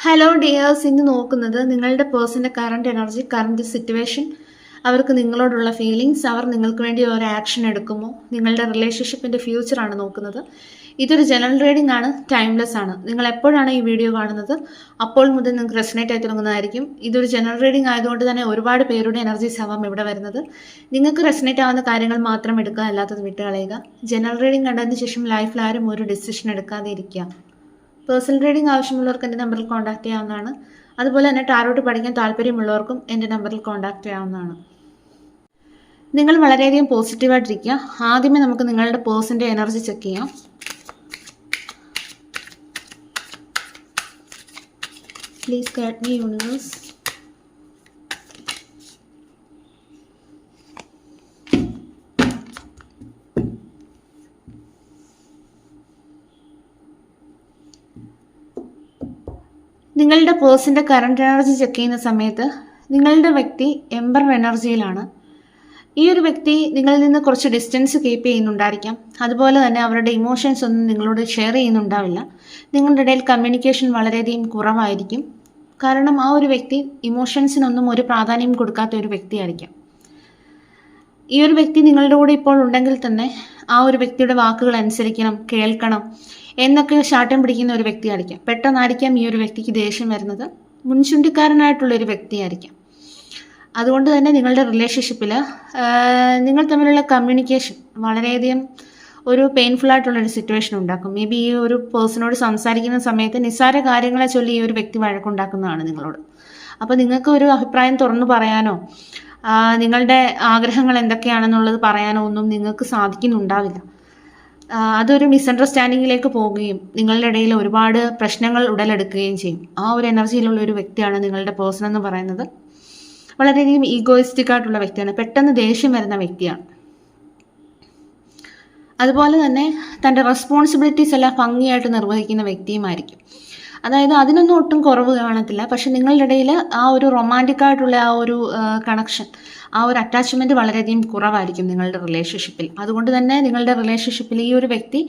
Hello dears, ഇന്ന് നോക്കുന്നത് നിങ്ങളുടെ പേഴ്സൻ്റെ കറണ്ട് എനർജി, കറണ്ട് സിറ്റുവേഷൻ, അവർക്ക് നിങ്ങളോടുള്ള ഫീലിങ്സ്, അവർ നിങ്ങൾക്ക് വേണ്ടി ഒരു ആക്ഷൻ എടുക്കുമോ, നിങ്ങളുടെ റിലേഷൻഷിപ്പിൻ്റെ ഫ്യൂച്ചറാണ് നോക്കുന്നത്. ഇതൊരു ജനറൽ റീഡിംഗ് ആണ്, ടൈംലെസ് ആണ്. നിങ്ങൾ എപ്പോഴാണ് ഈ വീഡിയോ കാണുന്നത് അപ്പോൾ മുതൽ നിങ്ങൾക്ക് റെസനേറ്റ് ആയി തുടങ്ങുന്നതായിരിക്കും. ഇതൊരു ജനറൽ റീഡിംഗ് ആയതുകൊണ്ട് തന്നെ ഒരുപാട് പേരുടെ എനർജീസ് ആവാം ഇവിടെ വരുന്നത്. നിങ്ങൾക്ക് റെസനേറ്റ് ആവുന്ന കാര്യങ്ങൾ മാത്രം എടുക്കുക, അല്ലാത്തത് വിട്ടുകളയുക. ജനറൽ റീഡിംഗ് കണ്ടതിന് ശേഷം ലൈഫിൽ ആരും ഒരു ഡിസിഷൻ എടുക്കാതെ ഇരിക്കുക. പേഴ്സണൽ റീഡിംഗ് ആവശ്യമുള്ളവർക്ക് എൻ്റെ നമ്പറിൽ കോൺടാക്ട് ചെയ്യാവുന്നതാണ്. അതുപോലെ തന്നെ ടാരോട്ട് പഠിക്കാൻ താല്പര്യമുള്ളവർക്കും എൻ്റെ നമ്പറിൽ കോൺടാക്ട് ചെയ്യാവുന്നതാണ്. നിങ്ങൾ വളരെയധികം പോസിറ്റീവായിട്ടിരിക്കുക. ആദ്യമേ നമുക്ക് നിങ്ങളുടെ പേഴ്സൻ്റെ എനർജി ചെക്ക് ചെയ്യാം. Please guide me universe. നിങ്ങളുടെ പേഴ്സൻ്റെ കറണ്ട് എനർജി ചെക്ക് ചെയ്യുന്ന സമയത്ത് നിങ്ങളുടെ വ്യക്തി എംബർ എനർജിയിലാണ്. ഈ ഒരു വ്യക്തി നിങ്ങളിൽ നിന്ന് കുറച്ച് ഡിസ്റ്റൻസ് കീപ്പ് ചെയ്യുന്നുണ്ടായിരിക്കാം. അതുപോലെ തന്നെ അവരുടെ ഇമോഷൻസ് ഒന്നും നിങ്ങളോട് ഷെയർ ചെയ്യുന്നുണ്ടാവില്ല. നിങ്ങളുടെ ഇടയിൽ കമ്മ്യൂണിക്കേഷൻ വളരെയധികം കുറവായിരിക്കും. കാരണം ആ ഒരു വ്യക്തി ഇമോഷൻസിനൊന്നും ഒരു പ്രാധാന്യം കൊടുക്കാത്ത ഒരു വ്യക്തിയായിരിക്കാം. ഈ ഒരു വ്യക്തി നിങ്ങളുടെ കൂടെ ഇപ്പോൾ ഉണ്ടെങ്കിൽ തന്നെ ആ ഒരു വ്യക്തിയുടെ വാക്കുകൾ അനുസരിക്കണം, കേൾക്കണം എന്നൊക്കെ ശാഠ്യം പിടിക്കുന്ന ഒരു വ്യക്തിയായിരിക്കാം. പെട്ടെന്നായിരിക്കാം ഈ ഒരു വ്യക്തിക്ക് ദേഷ്യം വരുന്നത്. മുൻചുണ്ടിക്കാരനായിട്ടുള്ളൊരു വ്യക്തിയായിരിക്കാം. അതുകൊണ്ട് തന്നെ നിങ്ങളുടെ റിലേഷൻഷിപ്പിൽ നിങ്ങൾ തമ്മിലുള്ള കമ്മ്യൂണിക്കേഷൻ വളരെയധികം ഒരു പെയിൻഫുൾ ആയിട്ടുള്ളൊരു സിറ്റുവേഷൻ ഉണ്ടാക്കും. മേ ബി ഈ ഒരു പേഴ്സണോട് സംസാരിക്കുന്ന സമയത്ത് നിസ്സാര കാര്യങ്ങളെ ചൊല്ലി ഈ ഒരു വ്യക്തി വഴക്കുണ്ടാക്കുന്നതാണ് നിങ്ങളോട്. അപ്പോൾ നിങ്ങൾക്ക് ഒരു അഭിപ്രായം തുറന്നു പറയാനോ നിങ്ങളുടെ ആഗ്രഹങ്ങൾ എന്തൊക്കെയാണെന്നുള്ളത് പറയാനോ ഒന്നും നിങ്ങൾക്ക് സാധിക്കുന്നുണ്ടാവില്ല. അതൊരു മിസ്അണ്ടർസ്റ്റാൻഡിങ്ങിലേക്ക് പോവുകയും നിങ്ങളുടെ ഇടയിൽ ഒരുപാട് പ്രശ്നങ്ങൾ ഉടലെടുക്കുകയും ചെയ്യും. ആ ഒരു എനർജിയിലുള്ള ഒരു വ്യക്തിയാണ് നിങ്ങളുടെ പേഴ്സൺ എന്ന് പറയുന്നത്. വളരെയധികം ഈഗോയിസ്റ്റിക് ആയിട്ടുള്ള വ്യക്തിയാണ്. പെട്ടെന്ന് ദേഷ്യം വരുന്ന വ്യക്തിയാണ്. അതുപോലെ തന്നെ തൻ്റെ റെസ്പോൺസിബിലിറ്റീസ് എല്ലാം ഭംഗിയായിട്ട് നിർവഹിക്കുന്ന വ്യക്തിയുമായിരിക്കും. അതായത് അതിനൊന്നും ഒട്ടും കുറവ് കാണത്തില്ല. പക്ഷെ നിങ്ങളുടെ ഇടയിൽ ആ ഒരു റൊമാൻറ്റിക് ആയിട്ടുള്ള ആ ഒരു കണക്ഷൻ, ആ ഒരു അറ്റാച്ച്മെൻറ്റ് വളരെയധികം കുറവായിരിക്കും നിങ്ങളുടെ റിലേഷൻഷിപ്പിൽ. അതുകൊണ്ട് തന്നെ നിങ്ങളുടെ റിലേഷൻഷിപ്പിൽ ഈ ഒരു വ്യക്തി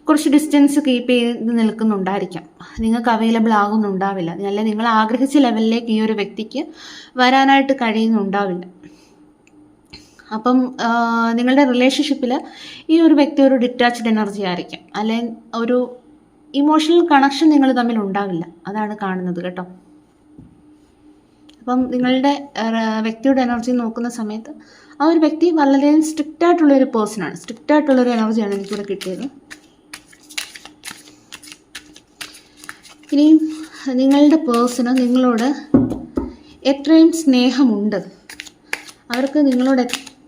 കുറച്ച് ഡിസ്റ്റൻസ് കീപ്പ് ചെയ്ത് നിൽക്കുന്നുണ്ടായിരിക്കാം. നിങ്ങൾക്ക് അവൈലബിൾ ആകുന്നുണ്ടാവില്ല. അല്ലെ നിങ്ങൾ ആഗ്രഹിച്ച ലെവലിലേക്ക് ഈ ഒരു വ്യക്തിക്ക് വരാനായിട്ട് കഴിയുന്നുണ്ടാവില്ല. അപ്പം നിങ്ങളുടെ റിലേഷൻഷിപ്പിൽ ഈ ഒരു വ്യക്തി ഒരു ഡിറ്റാച്ച്ഡ് എനർജി ആയിരിക്കും. അല്ലെങ്കിൽ ഒരു ഇമോഷണൽ കണക്ഷൻ നിങ്ങൾ തമ്മിൽ ഉണ്ടാവില്ല. അതാണ് കാണുന്നത് കേട്ടോ. അപ്പം നിങ്ങളുടെ വ്യക്തിയുടെ എനർജി നോക്കുന്ന സമയത്ത് ആ ഒരു വ്യക്തി വളരെ സ്ട്രിക്റ്റ് ആയിട്ടുള്ളൊരു പേഴ്സണാണ്. സ്ട്രിക്റ്റ് ആയിട്ടുള്ളൊരു എനർജിയാണ് എനിക്കിവിടെ കിട്ടിയത്. ഇനിയും നിങ്ങളുടെ പേഴ്സണ് നിങ്ങളോട് എത്രയും സ്നേഹമുണ്ട്, അവർക്ക്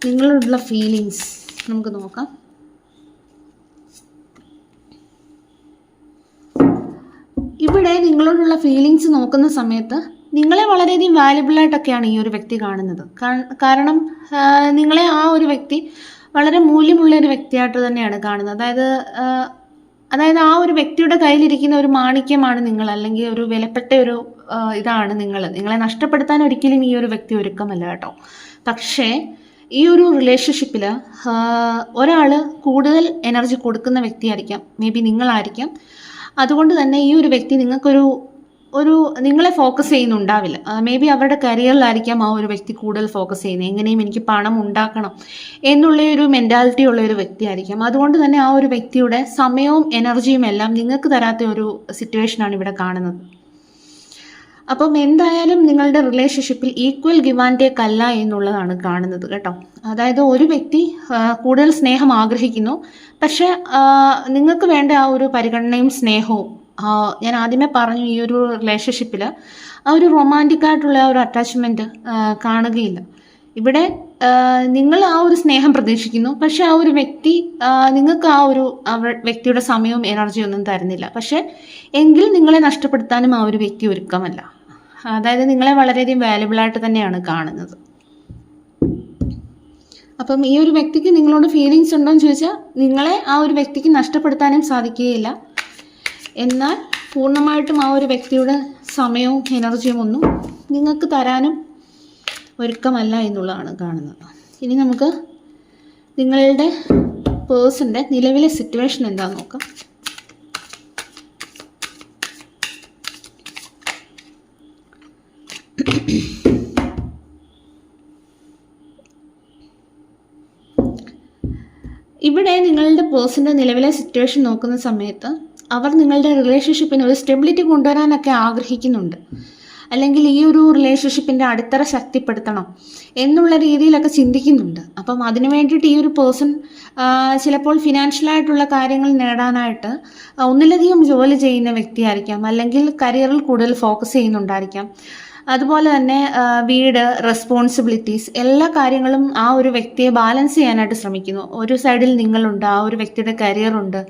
നിങ്ങളോടുള്ള ഫീലിങ്സ് നമുക്ക് നോക്കാം. ഇവിടെ നിങ്ങളോടുള്ള ഫീലിങ്സ് നോക്കുന്ന സമയത്ത് നിങ്ങളെ വളരെയധികം വാല്യുബിളായിട്ടൊക്കെയാണ് ഈ ഒരു വ്യക്തി കാണുന്നത്. കാരണം നിങ്ങളെ ആ ഒരു വ്യക്തി വളരെ മൂല്യമുള്ള ഒരു വ്യക്തിയായിട്ട് തന്നെയാണ് കാണുന്നത്. അതായത് ആ ഒരു വ്യക്തിയുടെ കയ്യിലിരിക്കുന്ന ഒരു മാണിക്യമാണ് നിങ്ങൾ, അല്ലെങ്കിൽ ഒരു വിലപ്പെട്ട ഒരു ഇതാണ് നിങ്ങളെ നഷ്ടപ്പെടുത്താൻ ഒരിക്കലും ഈ ഒരു വ്യക്തി ഒരുക്കമല്ല കേട്ടോ. പക്ഷേ ഈ ഒരു റിലേഷൻഷിപ്പിൽ ഒരാൾ കൂടുതൽ എനർജി കൊടുക്കുന്ന വ്യക്തിയായിരിക്കാം. May be നിങ്ങളായിരിക്കാം. അതുകൊണ്ട് തന്നെ ഈ ഒരു വ്യക്തി നിങ്ങളെ ഫോക്കസ് ചെയ്യുന്നുണ്ടാവില്ല. മേ ബി അവരുടെ കരിയറിലായിരിക്കാം ആ ഒരു വ്യക്തി കൂടുതൽ ഫോക്കസ് ചെയ്യുന്നത്. എങ്ങനെയും എനിക്ക് പണം ഉണ്ടാക്കണം എന്നുള്ളൊരു മെൻറ്റാലിറ്റി ഉള്ള ഒരു വ്യക്തിയായിരിക്കാം. അതുകൊണ്ട് തന്നെ ആ ഒരു വ്യക്തിയുടെ സമയവും എനർജിയും എല്ലാം നിങ്ങൾക്ക് തരാത്ത ഒരു സിറ്റുവേഷനാണ് ഇവിടെ കാണുന്നത്. അപ്പം എന്തായാലും നിങ്ങളുടെ റിലേഷൻഷിപ്പിൽ ഈക്വൽ ഗിവ് ആൻഡ് ടേക്ക് അല്ല എന്നുള്ളതാണ് കാണുന്നത് കേട്ടോ. അതായത് ഒരു വ്യക്തി കൂടുതൽ സ്നേഹം ആഗ്രഹിക്കുന്നു, പക്ഷെ നിങ്ങൾക്ക് വേണ്ട ആ ഒരു പരിഗണനയും സ്നേഹവും ഞാൻ ആദ്യമേ പറഞ്ഞു, ഈ ഒരു റിലേഷൻഷിപ്പിൽ ആ ഒരു റൊമാൻറ്റിക് ആയിട്ടുള്ള ആ ഒരു അറ്റാച്ച്മെൻറ്റ് കാണുകയില്ല. ഇവിടെ നിങ്ങൾ ആ ഒരു സ്നേഹം പ്രതീക്ഷിക്കുന്നു, പക്ഷെ ആ ഒരു വ്യക്തി നിങ്ങൾക്ക് ആ ഒരു വ്യക്തിയുടെ സമയവും എനർജിയും ഒന്നും തരുന്നില്ല. പക്ഷെ എങ്കിൽ നിങ്ങളെ നഷ്ടപ്പെടുത്താനും ആ ഒരു വ്യക്തി ഒരുക്കമല്ല. അതായത് നിങ്ങളെ വളരെയധികം വാല്യുബിളായിട്ട് തന്നെയാണ് കാണുന്നത്. അപ്പം ഈ ഒരു വ്യക്തിക്ക് നിങ്ങളോട് ഫീലിങ്സ് ഉണ്ടോ എന്ന് ചോദിച്ചാൽ നിങ്ങളെ ആ ഒരു വ്യക്തിക്ക് നഷ്ടപ്പെടുത്താനും സാധിക്കുകയില്ല. എന്നാൽ പൂർണ്ണമായിട്ടും ആ ഒരു വ്യക്തിയുടെ സമയവും എനർജിയും ഒന്നും നിങ്ങൾക്ക് തരാനും ഒരുക്കമല്ല എന്നുള്ളതാണ് കാണുന്നത്. ഇനി നമുക്ക് നിങ്ങളുടെ പേഴ്സൻ്റെ നിലവിലെ സിറ്റുവേഷൻ എന്താണെന്ന് നോക്കാം. ഇവിടെ നിങ്ങളുടെ പേഴ്സൻ്റെ നിലവിലെ സിറ്റുവേഷൻ നോക്കുന്ന സമയത്ത് അവർ നിങ്ങളുടെ റിലേഷൻഷിപ്പിന് ഒരു സ്റ്റെബിലിറ്റി കൊണ്ടുവരാനൊക്കെ ആഗ്രഹിക്കുന്നുണ്ട്, അല്ലെങ്കിൽ ഈ ഒരു റിലേഷൻഷിപ്പിൻ്റെ അടിത്തറ ശക്തിപ്പെടുത്തണം എന്നുള്ള രീതിയിലൊക്കെ ചിന്തിക്കുന്നുണ്ട്. അപ്പം അതിനു വേണ്ടിയിട്ട് ഈ ഒരു പേഴ്സൺ ചിലപ്പോൾ ഫിനാൻഷ്യലായിട്ടുള്ള കാര്യങ്ങൾ നേടാനായിട്ട് ഒന്നിലധികം ജോലി ചെയ്യുന്ന വ്യക്തിയായിരിക്കാം, അല്ലെങ്കിൽ കരിയറിൽ കൂടുതൽ ഫോക്കസ് ചെയ്യുന്നുണ്ടായിരിക്കാം. അതുപോലെ തന്നെ വീട്, റെസ്പോൺസിബിലിറ്റീസ്, എല്ലാ കാര്യങ്ങളും ആ ഒരു വ്യക്തിയെ ബാലൻസ് ചെയ്യാനായിട്ട് ശ്രമിക്കുന്നു. ഒരു സൈഡിൽ നിങ്ങളുണ്ട്, ആ ഒരു വ്യക്തിയുടെ കരിയറുണ്ട്,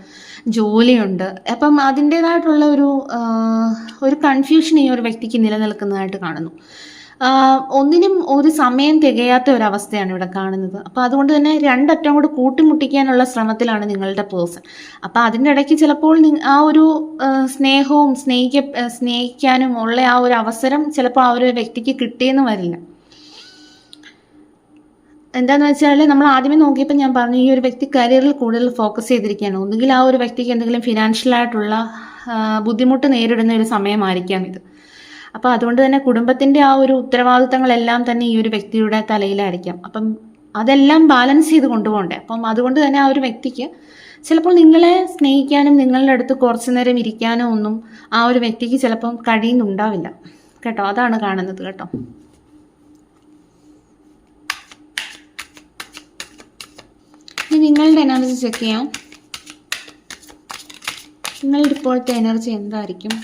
ജോലിയുണ്ട്. അപ്പം അതിൻ്റേതായിട്ടുള്ള ഒരു കൺഫ്യൂഷൻ ഈ ഒരു വ്യക്തിക്ക് നിലനിൽക്കുന്നതായിട്ട് കാണുന്നു. ഒന്നിനും ഒരു സമയം തികയാത്ത ഒരവസ്ഥയാണ് ഇവിടെ കാണുന്നത്. അപ്പോൾ അതുകൊണ്ട് തന്നെ രണ്ടറ്റം കൂടെ കൂട്ടിമുട്ടിക്കാനുള്ള ശ്രമത്തിലാണ് നിങ്ങളുടെ പേഴ്സൺ. അപ്പോൾ അതിൻ്റെ ഇടയ്ക്ക് ചിലപ്പോൾ ആ ഒരു സ്നേഹവും സ്നേഹിക്കാനും ഉള്ള ആ ഒരു അവസരം ചിലപ്പോൾ ആ ഒരു വ്യക്തിക്ക് കിട്ടിയെന്ന് വരില്ല. എന്താണെന്ന് വെച്ചാൽ നമ്മൾ ആദ്യമേ നോക്കിയപ്പോൾ ഞാൻ പറഞ്ഞു, ഈ ഒരു വ്യക്തി കരിയറിൽ കൂടുതൽ ഫോക്കസ് ചെയ്തിരിക്കുകയാണ്. ഒന്നുകിൽ ആ ഒരു വ്യക്തിക്ക് എന്തെങ്കിലും ഫിനാൻഷ്യലായിട്ടുള്ള ബുദ്ധിമുട്ട് നേരിടുന്ന ഒരു സമയമായിരിക്കാം ഇത്. അപ്പോൾ അതുകൊണ്ട് തന്നെ കുടുംബത്തിൻ്റെ ആ ഒരു ഉത്തരവാദിത്തങ്ങളെല്ലാം തന്നെ ഈ ഒരു വ്യക്തിയുടെ തലയിലായിരിക്കാം. അപ്പം അതെല്ലാം ബാലൻസ് ചെയ്ത് കൊണ്ടുപോകണ്ടേ. അപ്പം അതുകൊണ്ട് തന്നെ ആ ഒരു വ്യക്തിക്ക് ചിലപ്പോൾ നിങ്ങളെ സ്നേഹിക്കാനും നിങ്ങളുടെ അടുത്ത് കുറച്ചു നേരം ഇരിക്കാനോ ഒന്നും ആ ഒരു വ്യക്തിക്ക് ചിലപ്പം കഴിയുന്നുണ്ടാവില്ല കേട്ടോ. അതാണ് കാണുന്നത് കേട്ടോ. ഇനി നിങ്ങളുടെ എനർജി ചെക്ക് ചെയ്യാം. നിങ്ങളുടെ ഇപ്പോഴത്തെ എനർജി എന്തായിരിക്കും?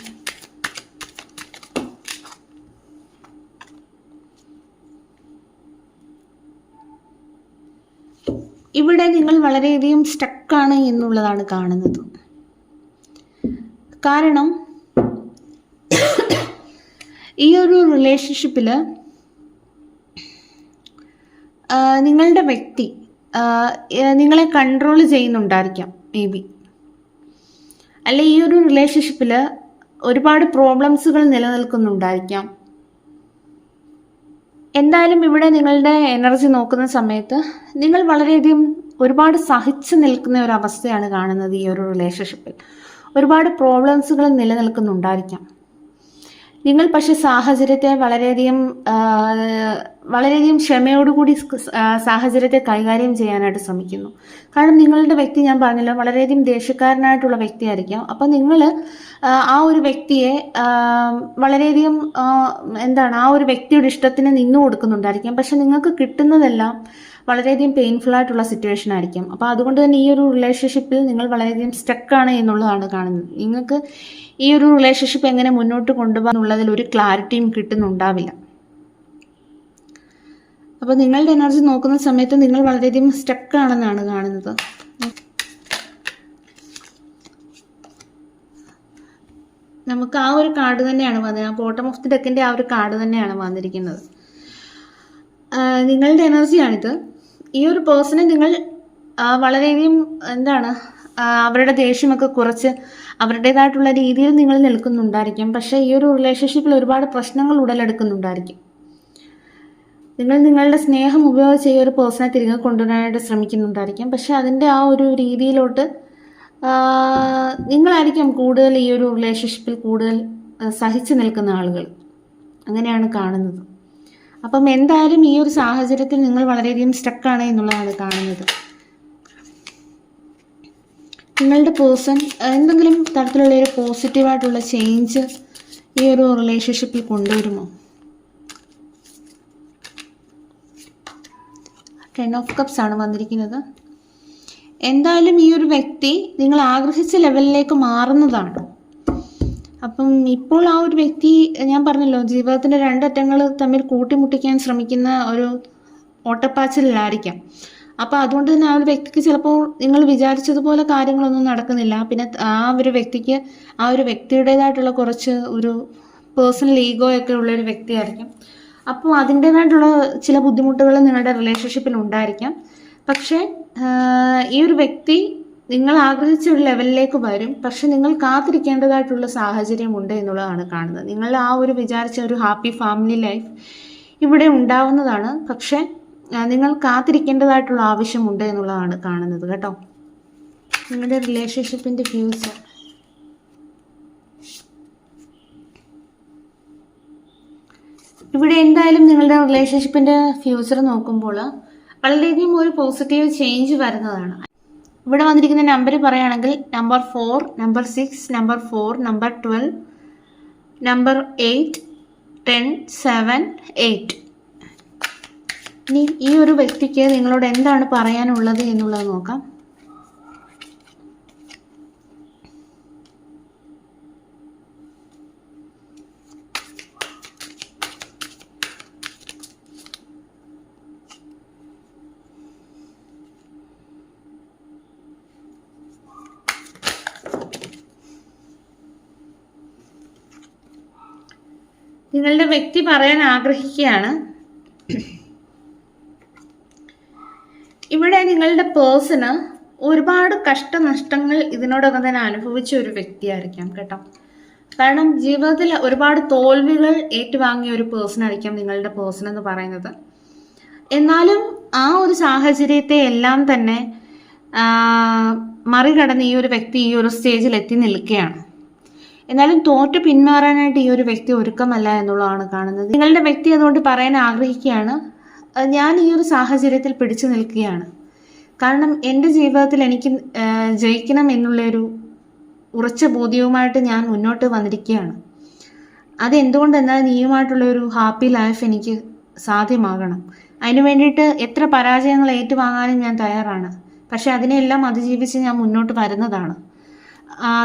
ഇവിടെ നിങ്ങൾ വളരെയധികം സ്റ്റക്കാണ് എന്നുള്ളതാണ് കാണുന്നത്. കാരണം ഈ ഒരു റിലേഷൻഷിപ്പിൽ നിങ്ങളുടെ വ്യക്തി നിങ്ങളെ കൺട്രോൾ ചെയ്യുന്നുണ്ടായിരിക്കാം മേ ബി. അല്ലെ ഈ ഒരു റിലേഷൻഷിപ്പിൽ ഒരുപാട് പ്രോബ്ലംസുകൾ നിലനിൽക്കുന്നുണ്ടായിരിക്കാം. എന്തായാലും ഇവിടെ നിങ്ങളുടെ എനർജി നോക്കുന്ന സമയത്ത് നിങ്ങൾ വളരെയധികം ഒരുപാട് സഹിച്ചു നിൽക്കുന്ന ഒരു അവസ്ഥയാണ് കാണുന്നത്. ഈ ഒരു റിലേഷൻഷിപ്പിൽ ഒരുപാട് പ്രോബ്ലംസുകൾ നിലനിൽക്കുന്നുണ്ടായിരിക്കാം. നിങ്ങൾ പക്ഷെ സാഹചര്യത്തെ വളരെയധികം ക്ഷമയോടുകൂടി സാഹചര്യത്തെ കൈകാര്യം ചെയ്യാനായിട്ട് ശ്രമിക്കുന്നു. കാരണം നിങ്ങളുടെ വ്യക്തി, ഞാൻ പറഞ്ഞല്ലോ, വളരെയധികം ദേഷ്യക്കാരനായിട്ടുള്ള വ്യക്തിയായിരിക്കാം. അപ്പം നിങ്ങൾ ആ ഒരു വ്യക്തിയെ വളരെയധികം ആ ഒരു വ്യക്തിയുടെ ഇഷ്ടത്തിന് നിന്നു കൊടുക്കുന്നുണ്ടായിരിക്കാം. പക്ഷെ നിങ്ങൾക്ക് കിട്ടുന്നതെല്ലാം വളരെയധികം പെയിൻഫുൾ ആയിട്ടുള്ള സിറ്റുവേഷൻ ആയിരിക്കും. അപ്പോൾ അതുകൊണ്ട് തന്നെ ഈ ഒരു റിലേഷൻഷിപ്പിൽ നിങ്ങൾ വളരെയധികം സ്റ്റക്കാണ് എന്നുള്ളതാണ് കാണുന്നത്. നിങ്ങൾക്ക് ഈ ഒരു റിലേഷൻഷിപ്പ് എങ്ങനെ മുന്നോട്ട് കൊണ്ടുപോകാൻ എന്നുള്ളതിൽ ഒരു ക്ലാരിറ്റിയും കിട്ടുന്നുണ്ടാവില്ല. അപ്പോൾ നിങ്ങളുടെ എനർജി നോക്കുന്ന സമയത്ത് നിങ്ങൾ വളരെയധികം സ്റ്റക്കാണെന്നാണ് കാണുന്നത്. നമുക്ക് ആ ഒരു കാർഡ് തന്നെയാണ് വന്നത്, ബോട്ടം ഓഫ് ദി ഡെക്കിൻ്റെ ആ ഒരു കാർഡ് തന്നെയാണ് വന്നിരിക്കുന്നത്. നിങ്ങളുടെ എനർജിയാണിത്. ഈ ഒരു പേഴ്സണെ നിങ്ങൾ വളരെയധികം അവരുടെ ദേഷ്യമൊക്കെ കുറച്ച് അവരുടേതായിട്ടുള്ള രീതിയിൽ നിങ്ങൾ നിൽക്കുന്നുണ്ടായിരിക്കും. പക്ഷേ ഈ ഒരു റിലേഷൻഷിപ്പിൽ ഒരുപാട് പ്രശ്നങ്ങൾ ഉടലെടുക്കുന്നുണ്ടായിരിക്കും. നിങ്ങൾ നിങ്ങളുടെ സ്നേഹം ഉപയോഗിച്ച് ഈ ഒരു പേഴ്സണെ തിരികെ കൊണ്ടുവരാനായിട്ട് ശ്രമിക്കുന്നുണ്ടായിരിക്കും. പക്ഷെ അതിൻ്റെ ആ ഒരു രീതിയിലോട്ട് നിങ്ങളായിരിക്കും കൂടുതൽ ഈ ഒരു റിലേഷൻഷിപ്പിൽ കൂടുതൽ സഹിച്ചു നിൽക്കുന്ന ആളുകൾ. അങ്ങനെയാണ് കാണുന്നത്. അപ്പം എന്തായാലും ഈ ഒരു സാഹചര്യത്തിൽ നിങ്ങൾ വളരെയധികം സ്റ്റക്കാണ് എന്നുള്ളതാണ് കാണുന്നത്. നിങ്ങളുടെ പേഴ്സൺ എന്തെങ്കിലും തരത്തിലുള്ള ഒരു പോസിറ്റീവായിട്ടുള്ള ചേഞ്ച് ഈ ഒരു റിലേഷൻഷിപ്പിൽ കൊണ്ടുവരുമോ? 10 ഓഫ് കപ്സ് ആണ് വന്നിരിക്കുന്നത്. എന്തായാലും ഈ ഒരു വ്യക്തി നിങ്ങൾ ആഗ്രഹിച്ച ലെവലിലേക്ക് മാറുന്നതാണ്. അപ്പം ഇപ്പോൾ ആ ഒരു വ്യക്തി, ഞാൻ പറഞ്ഞല്ലോ, ജീവിതത്തിൻ്റെ രണ്ടറ്റങ്ങൾ തമ്മിൽ കൂട്ടിമുട്ടിക്കാൻ ശ്രമിക്കുന്ന ഒരു ഓട്ടപ്പാച്ചിലായിരിക്കാം. അപ്പോൾ അതുകൊണ്ട് തന്നെ ആ ഒരു വ്യക്തിക്ക് ചിലപ്പോൾ നിങ്ങൾ വിചാരിച്ചതുപോലെ കാര്യങ്ങളൊന്നും നടക്കുന്നില്ല. പിന്നെ ആ ഒരു വ്യക്തിക്ക് ആ ഒരു വ്യക്തിയുടേതായിട്ടുള്ള കുറച്ച് ഒരു പേഴ്സണൽ ഈഗോയൊക്കെ ഉള്ളൊരു വ്യക്തിയായിരിക്കും. അപ്പോൾ അതിൻ്റേതായിട്ടുള്ള ചില ബുദ്ധിമുട്ടുകൾ നിങ്ങളുടെ റിലേഷൻഷിപ്പിൽ ഉണ്ടായിരിക്കാം. പക്ഷേ ഈ ഒരു വ്യക്തി നിങ്ങൾ ആഗ്രഹിച്ച ഒരു ലെവലിലേക്ക് വരും. പക്ഷെ നിങ്ങൾ കാത്തിരിക്കേണ്ടതായിട്ടുള്ള സാഹചര്യമുണ്ട് എന്നുള്ളതാണ് കാണുന്നത്. നിങ്ങൾ ആ ഒരു വിചാരിച്ച ഒരു ഹാപ്പി ഫാമിലി ലൈഫ് ഇവിടെ ഉണ്ടാവുന്നതാണ്. പക്ഷെ നിങ്ങൾ കാത്തിരിക്കേണ്ടതായിട്ടുള്ള ആവശ്യമുണ്ട് എന്നുള്ളതാണ് കാണുന്നത് കേട്ടോ. നിങ്ങളുടെ റിലേഷൻഷിപ്പിൻ്റെ ഫ്യൂച്ചർ, ഇവിടെ എന്തായാലും നിങ്ങളുടെ റിലേഷൻഷിപ്പിൻ്റെ ഫ്യൂച്ചർ നോക്കുമ്പോൾ വളരെയധികം ഒരു പോസിറ്റീവ് ചേഞ്ച് വരുന്നതാണ്. ഇവിടെ വന്നിരിക്കുന്ന നമ്പർ പറയുകയാണെങ്കിൽ number 4, number 6, number 4, number 12, number 8, 10, 7, 8. ഇനി ഈ ഒരു വ്യക്തിക്ക് നിങ്ങളോട് എന്താണ് പറയാനുള്ളത് എന്നുള്ളത് നോക്കാം. നിങ്ങളുടെ വ്യക്തി പറയാൻ ആഗ്രഹിക്കുകയാണ്, ഇവിടെ നിങ്ങളുടെ പേഴ്സണ് ഒരുപാട് കഷ്ടനഷ്ടങ്ങൾ ഇതിനോടകം തന്നെ അനുഭവിച്ച ഒരു വ്യക്തിയായിരിക്കാം കേട്ടോ. കാരണം ജീവിതത്തിൽ ഒരുപാട് തോൽവികൾ ഏറ്റുവാങ്ങിയ ഒരു പേഴ്സൺ ആയിരിക്കാം നിങ്ങളുടെ പേഴ്സൺ എന്ന് പറയുന്നത്. എന്നാലും ആ ഒരു സാഹചര്യത്തെ എല്ലാം തന്നെ മറികടന്ന് ഈ ഒരു വ്യക്തി ഈ ഒരു സ്റ്റേജിൽ എത്തി നിൽക്കുകയാണ്. എന്നാലും തോറ്റു പിന്മാറാനായിട്ട് ഈ ഒരു വ്യക്തി ഒരുക്കമല്ല എന്നുള്ളതാണ് കാണുന്നത്. നിങ്ങളുടെ വ്യക്തി അതുകൊണ്ട് പറയാൻ ആഗ്രഹിക്കുകയാണ്, ഞാൻ ഈ ഒരു സാഹചര്യത്തിൽ പിടിച്ചു നിൽക്കുകയാണ്. കാരണം എൻ്റെ ജീവിതത്തിൽ എനിക്ക് ജയിക്കണം എന്നുള്ളൊരു ഉറച്ച ബോധ്യവുമായിട്ട് ഞാൻ മുന്നോട്ട് വന്നിരിക്കുകയാണ്. അതെന്തുകൊണ്ടെന്നാൽ നീയുമായിട്ടുള്ളൊരു ഹാപ്പി ലൈഫ് എനിക്ക് സാധ്യമാകണം. അതിനു വേണ്ടിയിട്ട് എത്ര പരാജയങ്ങൾ ഏറ്റുവാങ്ങാനും ഞാൻ തയ്യാറാണ്. പക്ഷെ അതിനെല്ലാം അതിജീവിച്ച് ഞാൻ മുന്നോട്ട് വരുന്നതാണ്.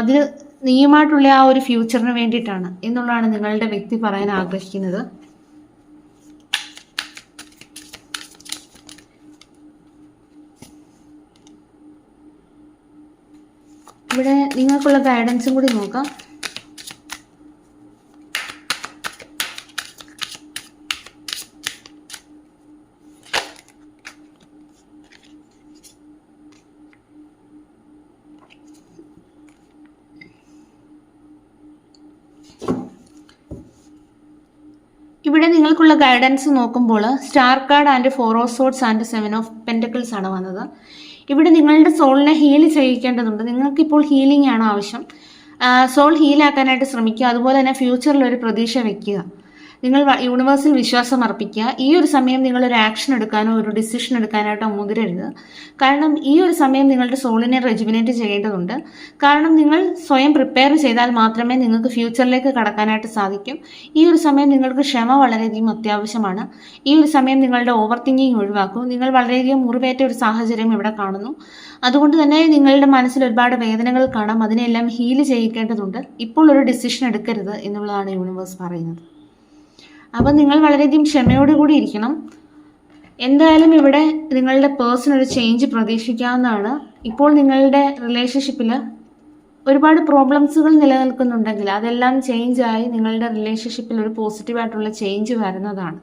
അതിന് നീയുമായിട്ടുള്ള ആ ഒരു ഫ്യൂച്ചറിന് വേണ്ടിയിട്ടാണ് എന്നുള്ളതാണ് നിങ്ങളുടെ വ്യക്തി പറയാൻ ആഗ്രഹിക്കുന്നത്. ഇവിടെ നിങ്ങൾക്കുള്ള ഗൈഡൻസും കൂടി നോക്കാം. ഇവിടെ നിങ്ങൾക്കുള്ള ഗൈഡൻസ് നോക്കുമ്പോൾ star card and 4 of swords and 7 of pentacles ആണ് വന്നത്. ഇവിടെ നിങ്ങളുടെ സോളിനെ ഹീൽ ചെയ്യിക്കേണ്ടതുണ്ട്. നിങ്ങൾക്കിപ്പോൾ ഹീലിംഗ് ആണ് ആവശ്യം. സോൾ ഹീലാക്കാനായിട്ട് ശ്രമിക്കുക. അതുപോലെ തന്നെ ഫ്യൂച്ചറിൽ ഒരു പ്രതീക്ഷ വയ്ക്കുക. നിങ്ങൾ യൂണിവേഴ്സിൽ വിശ്വാസം അർപ്പിക്കുക. ഈ ഒരു സമയം നിങ്ങളൊരു ആക്ഷൻ എടുക്കാനോ ഒരു ഡിസിഷൻ എടുക്കാനായിട്ടോ മുതിരരുത്. കാരണം ഈ ഒരു സമയം നിങ്ങളുടെ സോളിനെ റെജുവിനേറ്റ് ചെയ്യേണ്ടതുണ്ട്. കാരണം നിങ്ങൾ സ്വയം പ്രിപ്പയർ ചെയ്താൽ മാത്രമേ നിങ്ങൾക്ക് ഫ്യൂച്ചറിലേക്ക് കടക്കാനായിട്ട് സാധിക്കും. ഈ ഒരു സമയം നിങ്ങൾക്ക് ക്ഷമ വളരെയധികം അത്യാവശ്യമാണ്. ഈ ഒരു സമയം നിങ്ങളുടെ ഓവർ തിങ്കിങ് ഒഴിവാക്കൂ. നിങ്ങൾ വളരെയധികം മുറിവേറ്റ ഒരു സാഹചര്യം ഇവിടെ കാണുന്നു. അതുകൊണ്ട് തന്നെ നിങ്ങളുടെ മനസ്സിൽ ഒരുപാട് വേദനകൾ കാണാം. അതിനെല്ലാം ഹീൽ ചെയ്യിക്കേണ്ടതുണ്ട്. ഇപ്പോൾ ഒരു ഡിസിഷൻ എടുക്കരുത് എന്നുള്ളതാണ് യൂണിവേഴ്സ് പറയുന്നത്. അപ്പം നിങ്ങൾ വളരെയധികം ക്ഷമയോടുകൂടി ഇരിക്കണം. എന്തായാലും ഇവിടെ നിങ്ങളുടെ പേഴ്സൺ ഒരു ചേഞ്ച് പ്രതീക്ഷിക്കാവുന്നതാണ്. ഇപ്പോൾ നിങ്ങളുടെ റിലേഷൻഷിപ്പിൽ ഒരുപാട് പ്രോബ്ലംസുകൾ നിലനിൽക്കുന്നുണ്ടെങ്കിൽ അതെല്ലാം ചേഞ്ചായി നിങ്ങളുടെ റിലേഷൻഷിപ്പിൽ ഒരു പോസിറ്റീവായിട്ടുള്ള ചേഞ്ച് വരുന്നതാണ്.